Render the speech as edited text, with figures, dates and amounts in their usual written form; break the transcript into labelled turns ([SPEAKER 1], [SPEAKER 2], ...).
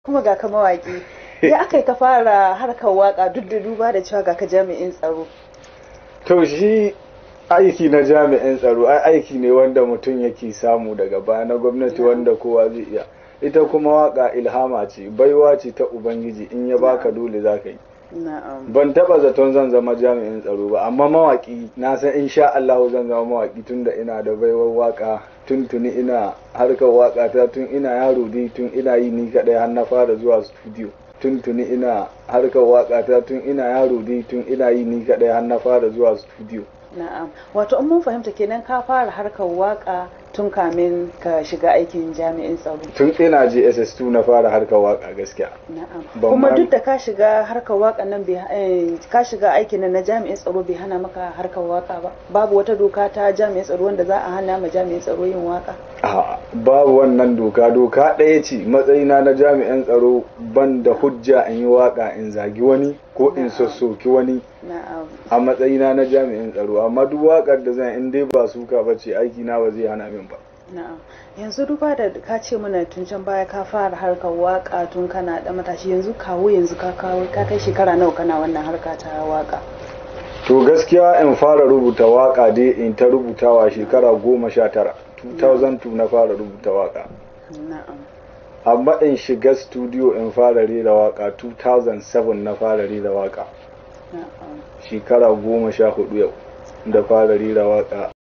[SPEAKER 1] kuma ga ka mawaki. Ya aka yi ka fara harkar waka duk da duba da cewa ga ka jami'in tsaro?
[SPEAKER 2] To shi aiki na jami'in tsaro aiki ne wanda mutum yake samu daga baya na gwamnati wanda kowa zai iya. Ita kuma waka ilhama ce, baiwa ce ta Ubangiji, in ya baka dole za ka yi. Ban taba zaton zan zama jami'in tsaro ba, amma mawaki na san insha Allah zan zama mawaki tunda ina da baiwar waka. Tuni ina harkar waka ta tun ina yaro dai, tun ina yi ni kadai har na fara zuwa studio. Tuni ina harkar waka ta tun ina yaro dai, tun ina yi ni kadai har na fara zuwa studio.
[SPEAKER 1] Na'am. Wato in mun fahimta kenan ka fara harkar waka tun kamin ka shiga aikin jami'in tsaro. Tun
[SPEAKER 2] ina JSS2 na fara harkar waka gaskiya.
[SPEAKER 1] Na'am. Kuma duk da ka shiga harkar waka nan ka shiga aikin nan na jami'in tsaro bai hana maka harkar waka ba. Babu wata doka ta jami'in tsaro wanda za a hana ma jami'in tsaro yin waka.
[SPEAKER 2] A'a, babu wannan doka ɗaya ce. Matsayina na jami'in tsaro ban da hujja in yi waka in zagi wani ko in sossoki wani. A matsayina na jami'in tsaro, amma duk wakar da zan in dai ba suka ba ce aiki na ba zai hana min ba.
[SPEAKER 1] Na'am. Yanzu duba da ka ce mana tun can baya ka fara harkar waka tun kana da matashi, yanzu ka kai shekara nawa kana wannan harka ta waka?
[SPEAKER 2] To gaskiya in fara rubuta waka dai in ta rubutawa shekara 19. 2002 na fara rubuta waka.
[SPEAKER 1] Na'am.
[SPEAKER 2] Amma in shiga studio in fara rera waka 2007 na fara rera waka. Shekara 14 yau da fara rera waka.